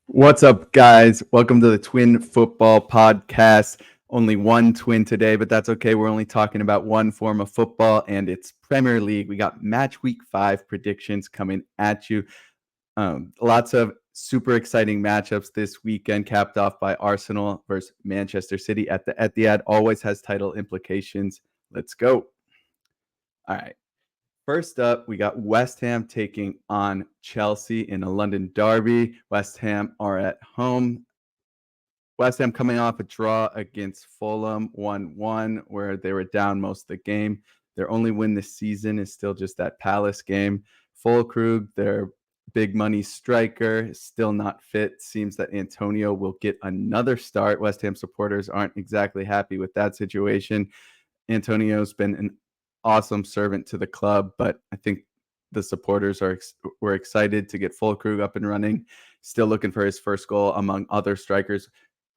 What's up, guys? Welcome to the Twin Football Podcast. Only one twin today, but that's okay. We're only talking about one form of football, and it's Premier League. We got match week 5 predictions coming at you. Lots of super exciting matchups this weekend, capped off by Arsenal versus Manchester City at the Etihad. Always has title implications. Let's go. All right. First up, we got West Ham taking on Chelsea in a London derby. West Ham are at home. West Ham coming off a draw against Fulham 1-1, where they were down most of the game. Their only win this season is still just that Palace game. Fulkrug, their big money striker, is still not fit. Seems that Antonio will get another start. West Ham supporters aren't exactly happy with that situation. Antonio's been an awesome servant to the club, but I think the supporters were excited to get Fulkrug up and running. Still looking for his first goal among other strikers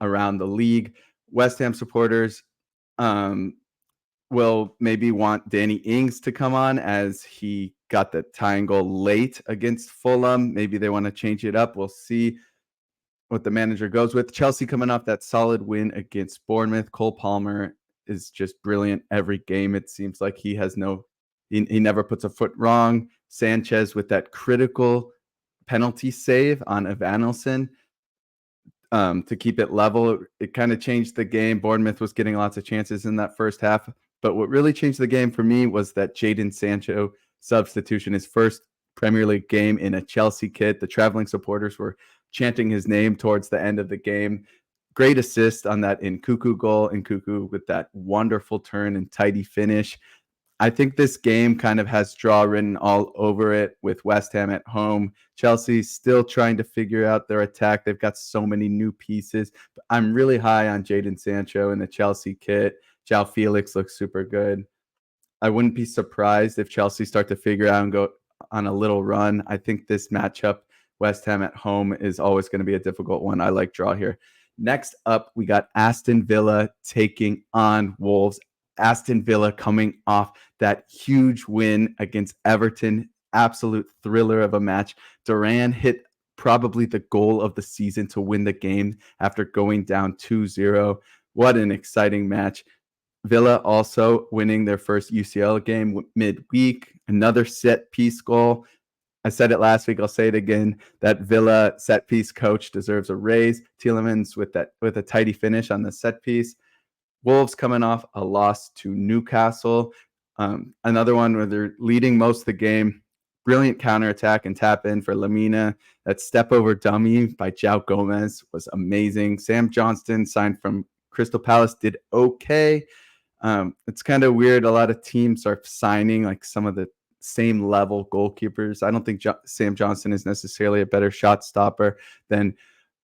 around the league. West Ham supporters will maybe want Danny Ings to come on, as he got the tying goal late against Fulham. Maybe they want to change it up. We'll see what the manager goes with. Chelsea coming off that solid win against Bournemouth. Cole Palmer is just brilliant every game. It seems like he never puts a foot wrong. Sanchez with that critical penalty save on Evanilson to keep it level. It kind of changed the game. Bournemouth was getting lots of chances in that first half, but what really changed the game for me was that Jadon Sancho substitution, his first Premier League game in a Chelsea kit. The traveling supporters were chanting his name towards the end of the game. Great assist on that Nkunku goal. Nkunku with that wonderful turn and tidy finish. I think this game kind of has draw written all over it with West Ham at home. Chelsea still trying to figure out their attack. They've got so many new pieces. But I'm really high on Jadon Sancho in the Chelsea kit. João Felix looks super good. I wouldn't be surprised if Chelsea start to figure out and go on a little run. I think this matchup, West Ham at home, is always going to be a difficult one. I like draw here. Next up, we got Aston Villa taking on Wolves. Aston Villa coming off that huge win against Everton. Absolute thriller of a match. Duran hit probably the goal of the season to win the game after going down 2-0. What an exciting match. Villa also winning their first UCL game midweek. Another set piece goal. I said it last week, I'll say it again. That Villa set piece coach deserves a raise. Tielemans with a tidy finish on the set piece. Wolves coming off a loss to Newcastle. Another one where they're leading most of the game. Brilliant counterattack and tap in for Lamina. That step over dummy by João Gomez was amazing. Sam Johnston, signed from Crystal Palace, did okay. It's kind of weird. A lot of teams are signing like some of the same level goalkeepers. I don't think Sam Johnston is necessarily a better shot stopper than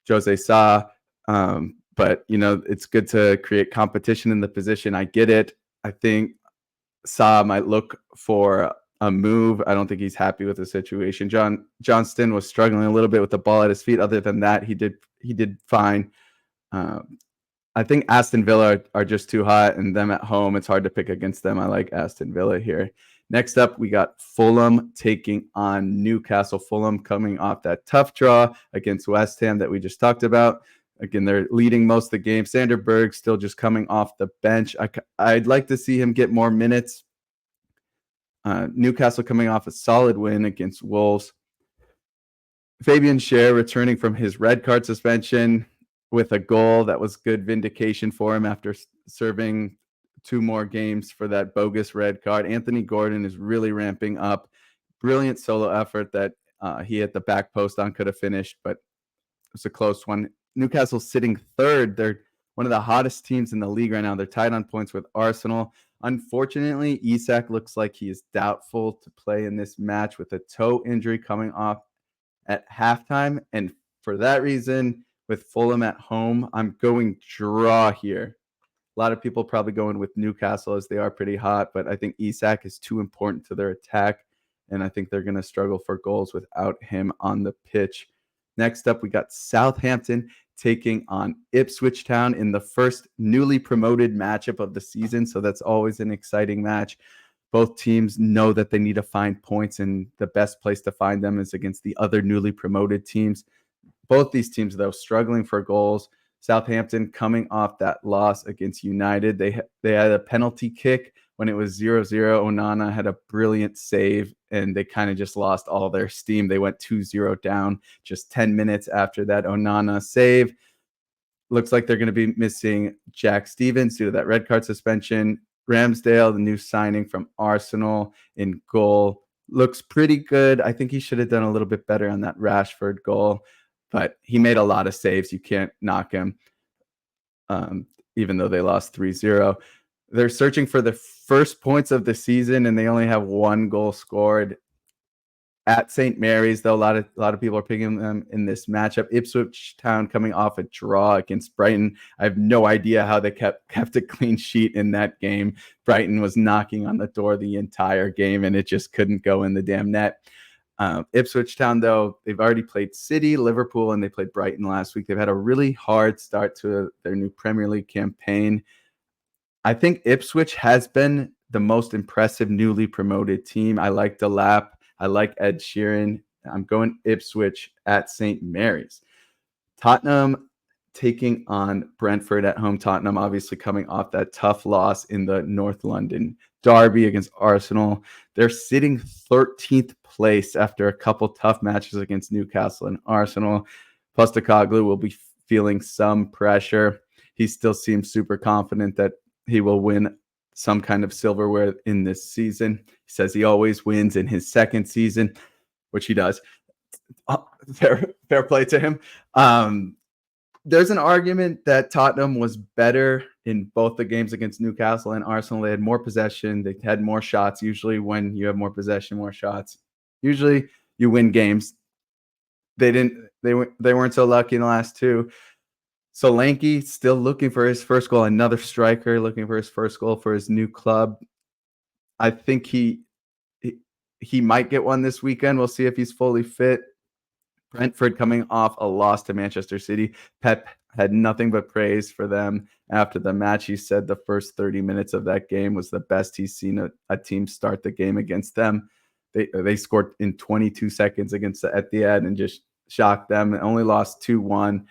Jose Sa. But, it's good to create competition in the position. I get it. I think Sa might look for a move. I don't think he's happy with the situation. Johnston was struggling a little bit with the ball at his feet. Other than that, he did fine. I think Aston Villa are just too hot, and them at home, it's hard to pick against them. I like Aston Villa here. Next up, we got Fulham taking on Newcastle. Fulham coming off that tough draw against West Ham that we just talked about. Again, they're leading most of the game. Sander Berg still just coming off the bench. I'd like to see him get more minutes. Newcastle coming off a solid win against Wolves. Fabian Schär returning from his red card suspension with a goal. That was good vindication for him after serving 2 more games for that bogus red card. Anthony Gordon is really ramping up. Brilliant solo effort that he hit the back post on, could have finished, but it was a close one. Newcastle sitting third. They're one of the hottest teams in the league right now. They're tied on points with Arsenal. Unfortunately, Isak looks like he is doubtful to play in this match with a toe injury coming off at halftime. And for that reason, with Fulham at home, I'm going draw here. A lot of people probably going with Newcastle as they are pretty hot, but I think Isak is too important to their attack, and I think they're going to struggle for goals without him on the pitch. Next up, we got Southampton taking on Ipswich Town in the first newly promoted matchup of the season, so that's always an exciting match. Both teams know that they need to find points, and the best place to find them is against the other newly promoted teams. Both these teams, though, struggling for goals. Southampton coming off that loss against United. They had a penalty kick when it was 0-0. Onana had a brilliant save, and they kind of just lost all their steam. They went 2-0 down just 10 minutes after that Onana save. Looks like they're going to be missing Jack Stevens due to that red card suspension. Ramsdale, the new signing from Arsenal, in goal. Looks pretty good. I think he should have done a little bit better on that Rashford goal, but he made a lot of saves. You can't knock him, even though they lost 3-0. They're searching for the first points of the season, and they only have one goal scored at St. Mary's, though. A lot of people are picking them in this matchup. Ipswich Town coming off a draw against Brighton. I have no idea how they kept a clean sheet in that game. Brighton was knocking on the door the entire game, and it just couldn't go in the damn net. Ipswich Town, though, they've already played City, Liverpool, and they played Brighton last week. They've had a really hard start to their new Premier League campaign. I think Ipswich has been the most impressive newly promoted team. I like Delap. I like Ed Sheeran. I'm going Ipswich at St. Mary's. Tottenham taking on Brentford at home. Tottenham obviously coming off that tough loss in the North London derby against Arsenal. They're sitting 13th place after a couple tough matches against Newcastle and Arsenal. Postecoglou will be feeling some pressure. He still seems super confident that he will win some kind of silverware in this season. He says he always wins in his second season, which he does. Fair play to him. There's an argument that Tottenham was better in both the games against Newcastle and Arsenal. They had more possession. They had more shots. Usually when you have more possession, more shots, usually you win games. They weren't so lucky in the last two. Solanke still looking for his first goal. Another striker looking for his first goal for his new club. I think he might get one this weekend. We'll see if he's fully fit. Brentford coming off a loss to Manchester City. Pep had nothing but praise for them after the match. He said the first 30 minutes of that game was the best he's seen a team start the game against them. They scored in 22 seconds against the Etihad and just shocked them. They only lost 2-1.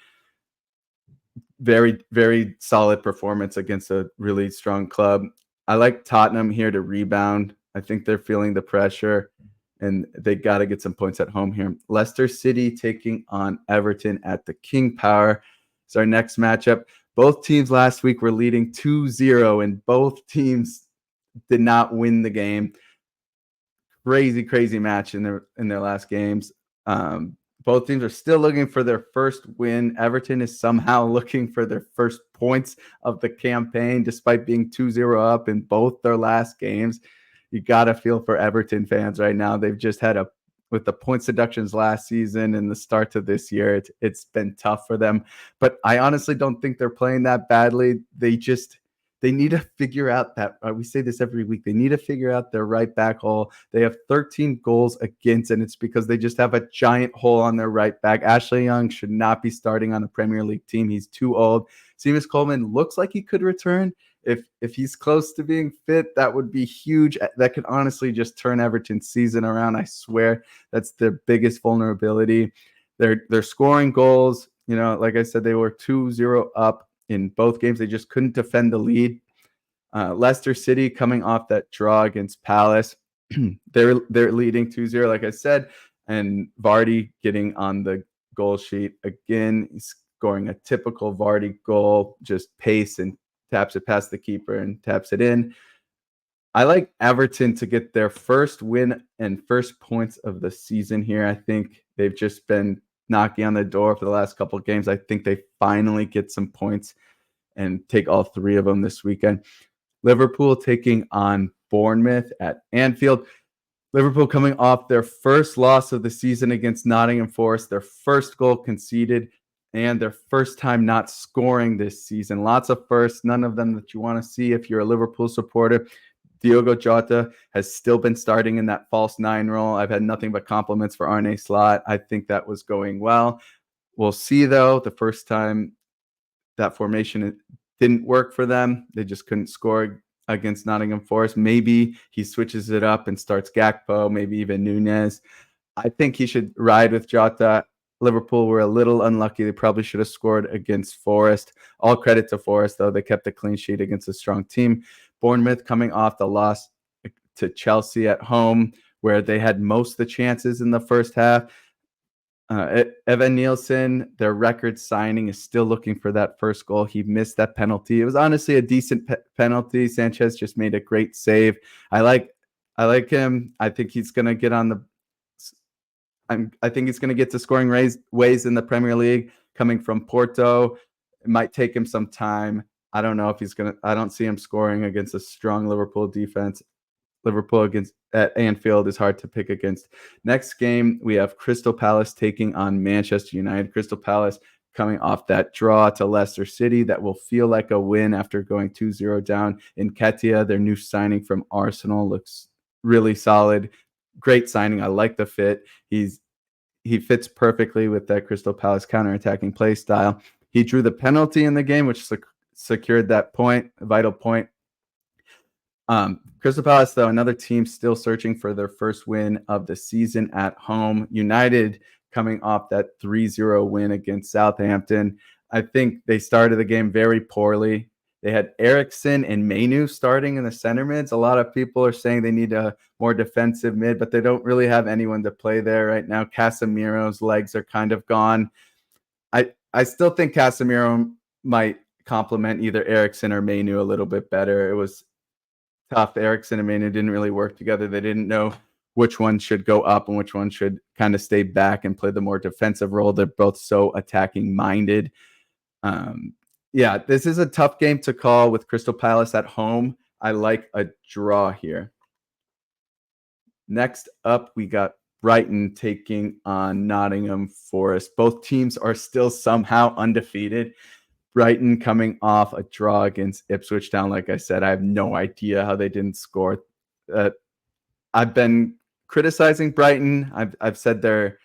Very, very solid performance against a really strong club. I like Tottenham here to rebound. I think they're feeling the pressure, and they got to get some points at home here. Leicester City taking on Everton at the King Power. It's our next matchup. Both teams last week were leading 2-0, and both teams did not win the game. Crazy match in their last games. Both teams are still looking for their first win. Everton is somehow looking for their first points of the campaign, despite being 2-0 up in both their last games. You got to feel for Everton fans right now. They've just had with the point deductions last season and the start to this year, it's been tough for them. But I honestly don't think they're playing that badly. They need to figure out that, we say this every week, they need to figure out their right back hole. They have 13 goals against, and it's because they just have a giant hole on their right back. Ashley Young should not be starting on a Premier League team. He's too old. Seamus Coleman looks like he could return. If he's close to being fit, that would be huge. That could honestly just turn Everton's season around. I swear that's their biggest vulnerability. They're scoring goals. You know, like I said, they were 2-0 up in both games. They just couldn't defend the lead. Leicester City coming off that draw against Palace. They're leading 2-0, like I said, and Vardy getting on the goal sheet again. He's scoring a typical Vardy goal, just pace and taps it past the keeper and taps it in. I like Everton to get their first win and first points of the season here. I think they've just been knocking on the door for the last couple of games. I think they finally get some points and take all three of them this weekend. Liverpool taking on Bournemouth at Anfield. Liverpool coming off their first loss of the season against Nottingham Forest, their first goal conceded, and their first time not scoring this season. Lots of firsts, none of them that you want to see if you're a Liverpool supporter. Diogo Jota has still been starting in that false nine role. I've had nothing but compliments for Arne Slot. I think that was going well. We'll see, though, the first time that formation didn't work for them. They just couldn't score against Nottingham Forest. Maybe he switches it up and starts Gakpo, maybe even Nunez. I think he should ride with Jota. Liverpool were a little unlucky. They probably should have scored against Forest. All credit to Forest, though. They kept a clean sheet against a strong team. Bournemouth coming off the loss to Chelsea at home, where they had most of the chances in the first half. Evan Nielsen, their record signing, is still looking for that first goal. He missed that penalty. It was honestly a decent penalty. Sanchez just made a great save. I like him. I think he's going to get on the I think he's going to get to scoring ways in the Premier League coming from Porto. It might take him some time. I don't know if he's going to I don't see him scoring against a strong Liverpool defense. Liverpool against at Anfield is hard to pick against. Next game, we have Crystal Palace taking on Manchester United. Crystal Palace coming off that draw to Leicester City that will feel like a win after going 2-0 down. Nketiah, their new signing from Arsenal, looks really solid. Great signing. I like the fit. He fits perfectly with that Crystal Palace counterattacking play style. He drew the penalty in the game, which secured that point, a vital point. Crystal Palace, though, another team still searching for their first win of the season at home. United coming off that 3-0 win against Southampton. I think they started the game very poorly. They had Eriksen and Mainu starting in the center mids. A lot of people are saying they need a more defensive mid, but they don't really have anyone to play there right now. Casemiro's legs are kind of gone. I still think Casemiro might complement either Eriksen or Mainu a little bit better. It was tough. Eriksen and Mainu didn't really work together. They didn't know which one should go up and which one should kind of stay back and play the more defensive role. They're both so attacking minded. Yeah, this is a tough game to call with Crystal Palace at home. I like a draw here. Next up, we got Brighton taking on Nottingham Forest. Both teams are still somehow undefeated. Brighton coming off a draw against Ipswich Town. Like I said, I have no idea how they didn't score. I've been criticizing Brighton. I've said their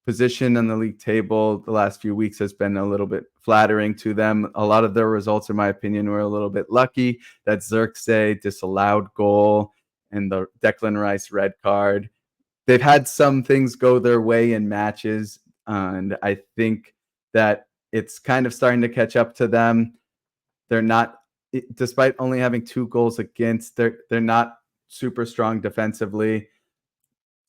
position on the league table the last few weeks has been a little bit flattering to them. A lot of their results, in my opinion, were a little bit lucky. That Xerxes disallowed goal and the Declan Rice red card. They've had some things go their way in matches, and I think that it's kind of starting to catch up to them. They're not, despite only having 2 goals against, they're not super strong defensively.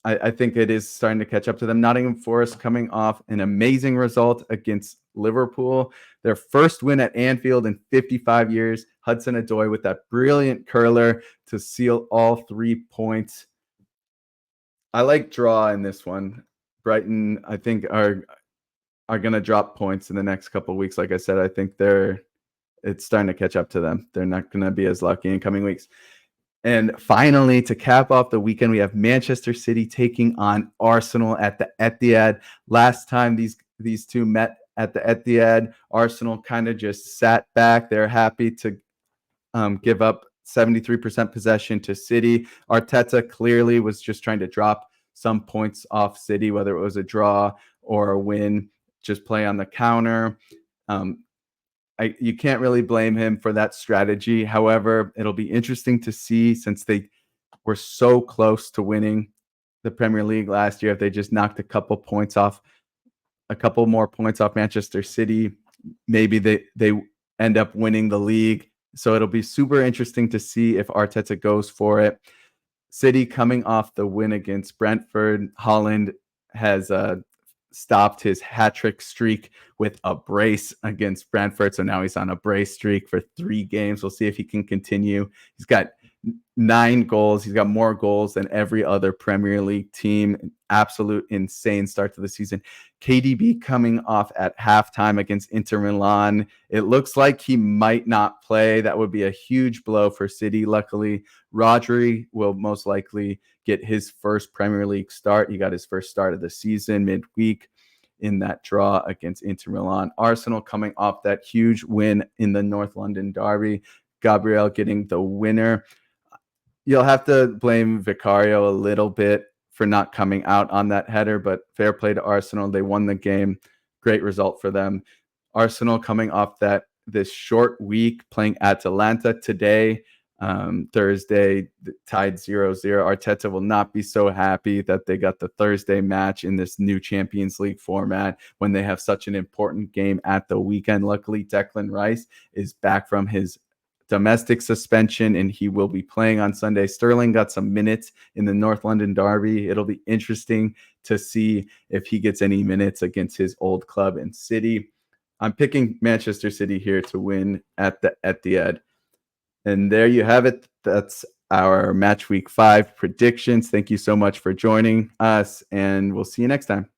I think it is starting to catch up to them. Nottingham Forest coming off an amazing result against Liverpool. Their first win at Anfield in 55 years. Hudson-Odoi with that brilliant curler to seal all 3 points. I like draw in this one. Brighton, I think, are going to drop points in the next couple of weeks. Like I said, I think it's starting to catch up to them. They're not going to be as lucky in coming weeks. And finally, to cap off the weekend, we have Manchester City taking on Arsenal at the Etihad. Last time these two met at the Etihad, Arsenal kind of just sat back. They're happy to give up 73% possession to City. Arteta clearly was just trying to drop some points off City, whether it was a draw or a win, just play on the counter. You can't really blame him for that strategy. However, it'll be interesting to see, since they were so close to winning the Premier League last year, if they just knocked a couple more points off Manchester City, maybe they end up winning the league. So it'll be super interesting to see if Arteta goes for it. City coming off the win against Brentford. Haaland has stopped his hat-trick streak with a brace against Brentford. So now he's on a brace streak for 3 games. We'll see if he can continue. He's got 9 goals. He's got more goals than every other Premier League team. An absolute insane start to the season. KDB coming off at halftime against Inter Milan. It looks like he might not play. That would be a huge blow for City. Luckily, Rodri will most likely get his first Premier League start. He got his first start of the season midweek in that draw against Inter Milan. Arsenal coming off that huge win in the North London derby. Gabriel getting the winner. You'll have to blame Vicario a little bit for not coming out on that header, but fair play to Arsenal. They won the game. Great result for them. Arsenal coming off this short week, playing Atalanta today. Thursday, tied 0-0. Arteta will not be so happy that they got the Thursday match in this new Champions League format when they have such an important game at the weekend. Luckily, Declan Rice is back from his domestic suspension and he will be playing on Sunday. Sterling got some minutes in the North London derby. It'll be interesting to see if he gets any minutes against his old club in City. I'm picking Manchester City here to win at the Etihad. And there you have it. That's our Match Week 5 predictions. Thank you so much for joining us, and we'll see you next time.